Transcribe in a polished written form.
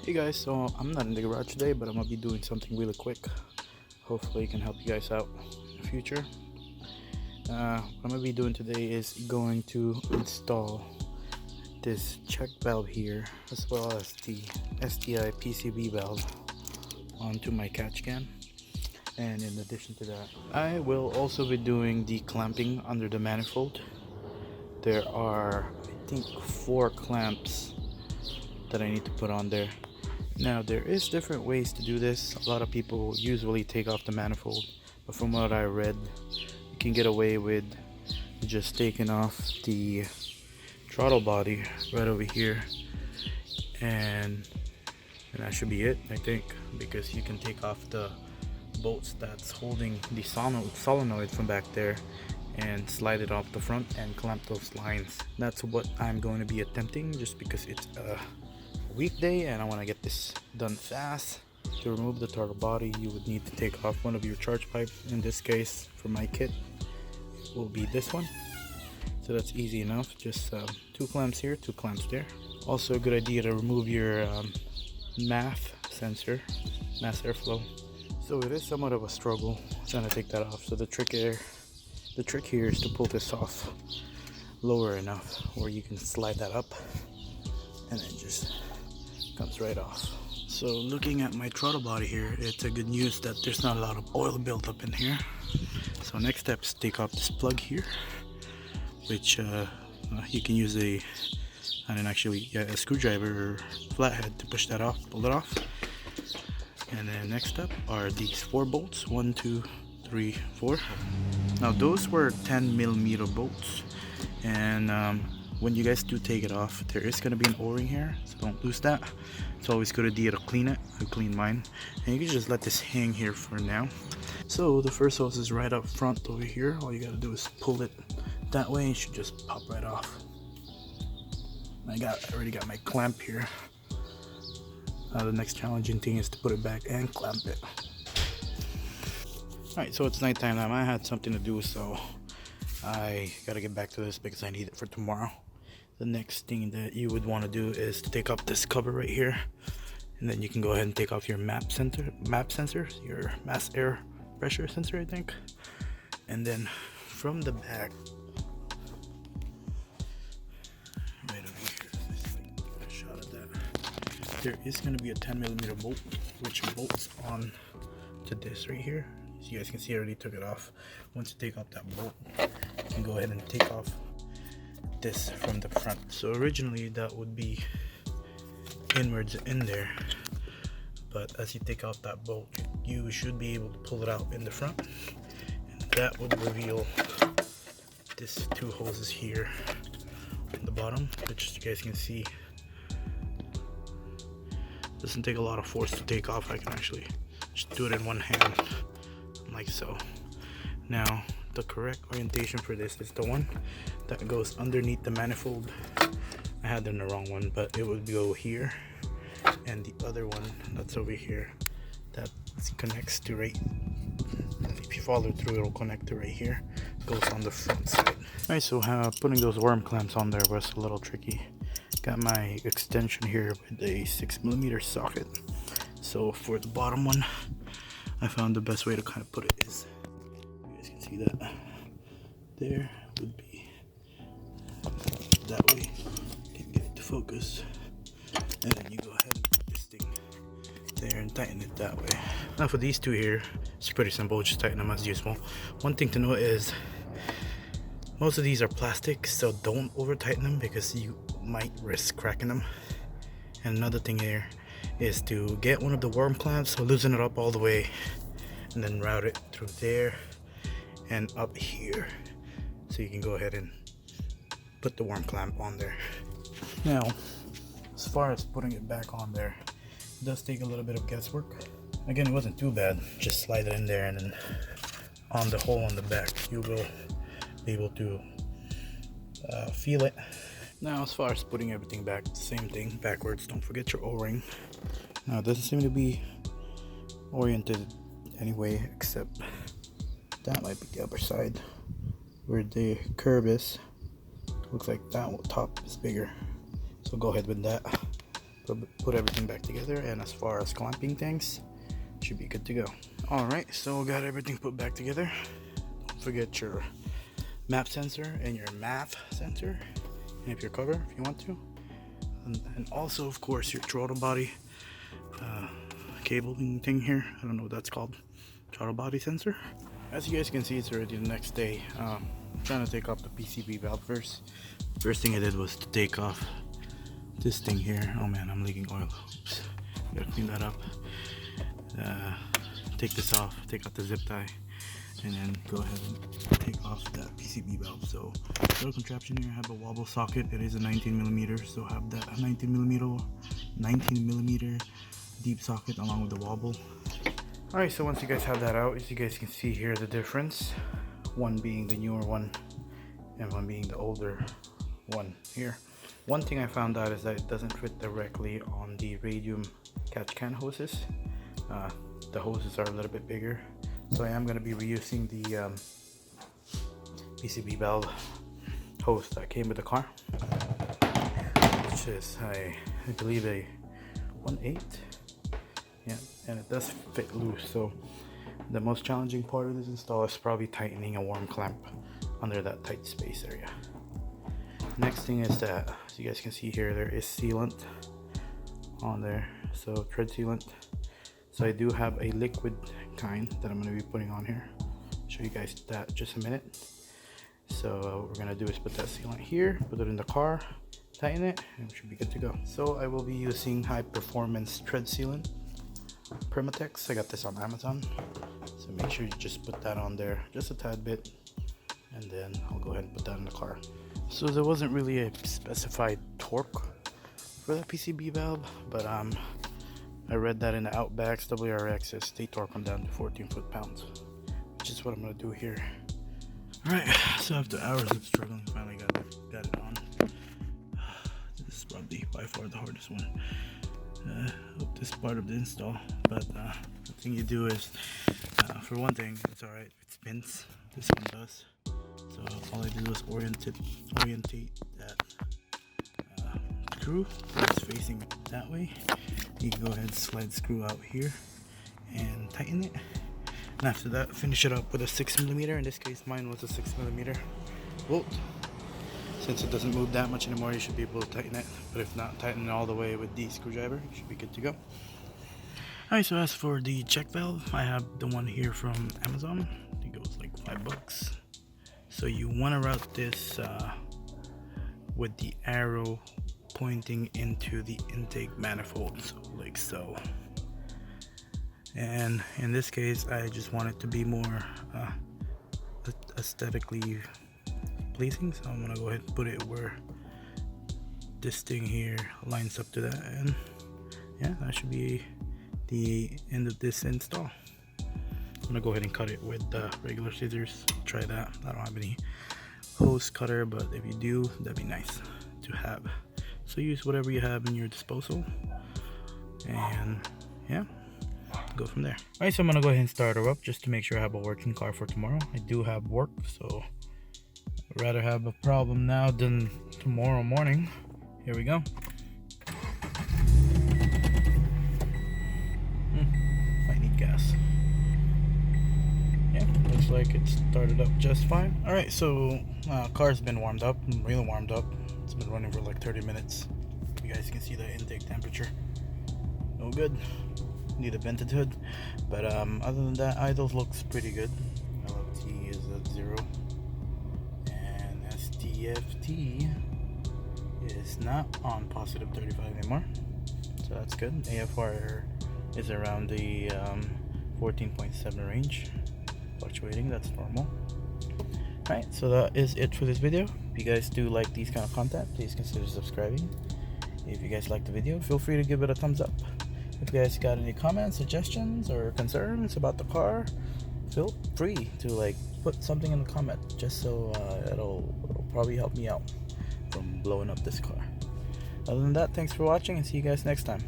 Hey guys, so I'm not in the garage today, but I'm gonna be doing something really quick. Hopefully, it can help you guys out in the future. What I'm gonna be doing today is going to install this check valve here, as well as the STi PCV valve onto my catch can. And in addition to that, I will also be doing the clamping under the manifold. There are, I think, 4 clamps that I need to put on there. Now there is different ways to do this. A lot of people usually take off the manifold, but from what I read, you can get away with just taking off the throttle body right over here, and that should be it, I think, because you can take off the bolts that's holding the solenoid from back there and slide it off the front and clamp those lines. That's what I'm going to be attempting, just because it's a weekday and I want to get this done fast. To remove the throttle body, you would need to take off one of your charge pipes. In this case, for my kit, it will be this one. So that's easy enough. Just 2 clamps here, 2 clamps there. Also a good idea to remove your mass sensor, mass airflow. So it is somewhat of a struggle trying to take that off. So the trick here is to pull this off lower enough where you can slide that up, and it just comes right off. So looking at my throttle body here, it's a good news that there's not a lot of oil buildup in here. So next step is take off this plug here, which you can use a screwdriver or flathead to push that off, pull it off. And then next up are these 4 bolts, 1, 2, 3, 4. Now those were 10mm bolts, and when you guys do take it off, there is going to be an o-ring here, so don't lose that. It's always a good idea to clean it. I cleaned mine, and you can just let this hang here for now. So the first hose is right up front over here. All you got to do is pull it that way, and it should just pop right off. I already got my clamp here. The next challenging thing is to put it back and clamp it. Alright, so it's nighttime now. I had something to do, so I gotta get back to this because I need it for tomorrow. The next thing that you would want to do is to take off this cover right here, and then you can go ahead and take off your map sensor, your mass air pressure sensor, I think. And then from the back, right over here, like a shot of that, there is going to be a 10mm bolt which bolts on to this right here. So you guys can see I already took it off. Once you take off that bolt, you can go ahead and take off this from the front. So originally that would be inwards in there, but as you take out that bolt, you should be able to pull it out in the front, and that would reveal this 2 hoses here on the bottom, which you guys can see doesn't take a lot of force to take off. I can actually just do it in one hand, like so. Now the correct orientation for this is the one that goes underneath the manifold. I had in the wrong one, but it would go here, and the other one that's over here, that connects to right, if you follow through, it'll connect to right here, goes on the front side. Alright, so putting those worm clamps on there was a little tricky. Got my extension here with a 6mm socket. So for the bottom one, I found the best way to kind of put it is, you guys can see that there would be that way. Can't get it to focus, and then you go ahead and put this thing there and tighten it that way. Now for these 2 here, it's pretty simple, just tighten them as usual. One thing to note is most of these are plastic, so don't over tighten them because you might risk cracking them. And another thing here is to get one of the worm clamps, so loosen it up all the way, and then route it through there and up here, so you can go ahead and put the worm clamp on there. Now, as far as putting it back on there, it does take a little bit of guesswork. Again, it wasn't too bad. Just slide it in there, and then on the hole on the back, you will be able to feel it. Now, as far as putting everything back, same thing, backwards. Don't forget your o-ring. Now, it doesn't seem to be oriented anyway, except that might be the other side where the curve is. Looks like that top is bigger, so go ahead with that. put everything back together, and as far as clamping things, should be good to go. Alright, so got everything put back together. Don't forget your map sensor and your MAF sensor, and if your cover if you want to, and also of course your throttle body cabling thing here. I don't know what that's called. Throttle body sensor. As you guys can see, it's already the next day. I'm trying to take off the PCV valve first. First thing I did was to take off this thing here. Oh man, I'm leaking oil. Oops. Gotta clean that up. Take this off, take out the zip tie, and then go ahead and take off that PCB valve. So little contraption here, I have a wobble socket. It is a 19mm, so have that 19mm deep socket along with the wobble. Alright, so once you guys have that out, as you guys can see here, the difference, one being the newer one and one being the older one here. One thing I found out is that it doesn't fit directly on the radium catch can hoses. The hoses are a little bit bigger, so I am going to be reusing the PCB valve hose that came with the car, which is I believe a 1/8. Yeah, and it does fit loose. So the most challenging part of this install is probably tightening a worm clamp under that tight space area. Next thing is that, as you guys can see here, there is sealant on there, so tread sealant. So I do have a liquid kind that I'm going to be putting on here. I'll show you guys that in just a minute. So what we're going to do is put that sealant here, put it in the car, tighten it, and we should be good to go. So I will be using high performance tread sealant, Permatex. I got this on Amazon, so make sure you just put that on there just a tad bit, and then I'll go ahead and put that in the car. So there wasn't really a specified torque for that PCB valve, but I read that in the Outback's WRXs they torque them down to 14 foot-pounds, which is what I'm gonna do here. Alright, so after hours of struggling, finally got it on. This is probably by far the hardest one of this part of the install, but the thing you do is, for one thing, it's alright, it spins. This one does. So all I did was orientate that screw that's facing that way. You can go ahead and slide the screw out here and tighten it. And after that, finish it up with a 6mm. In this case, mine was a 6mm bolt. Since it doesn't move that much anymore, you should be able to tighten it. But if not, tighten it all the way with the screwdriver. You should be good to go. Alright, so as for the check valve, I have the one here from Amazon. I think it was like $5. So you want to route this with the arrow pointing into the intake manifold, so like so. And in this case, I just want it to be more aesthetically pleasing, so I'm gonna go ahead and put it where this thing here lines up to that, and yeah, that should be the end of this install. I'm gonna go ahead and cut it with the regular scissors. Try that. I don't have any hose cutter, but if you do, that'd be nice to have. So use whatever you have in your disposal, and yeah, go from there. Alright, so I'm gonna go ahead and start her up just to make sure I have a working car for tomorrow. I do have work, so I'd rather have a problem now than tomorrow morning. Here we go. I need gas. Yeah, looks like it started up just fine. Alright, so car's been warmed up, really warmed up. It's been running for like 30 minutes. You guys can see the intake temperature. No good. Need a vented hood. But other than that, idles looks pretty good. LFT is at 0. And STFT is not on positive 35 anymore. So that's good. AFR is around the 14.7 range. Fluctuating, that's normal. Alright, so that is it for this video. If you guys do like these kind of content, please consider subscribing. If you guys like the video, feel free to give it a thumbs up. If you guys got any comments, suggestions, or concerns about the car, feel free to like put something in the comment, just so it'll probably help me out from blowing up this car. Other than that, thanks for watching, and see you guys next time.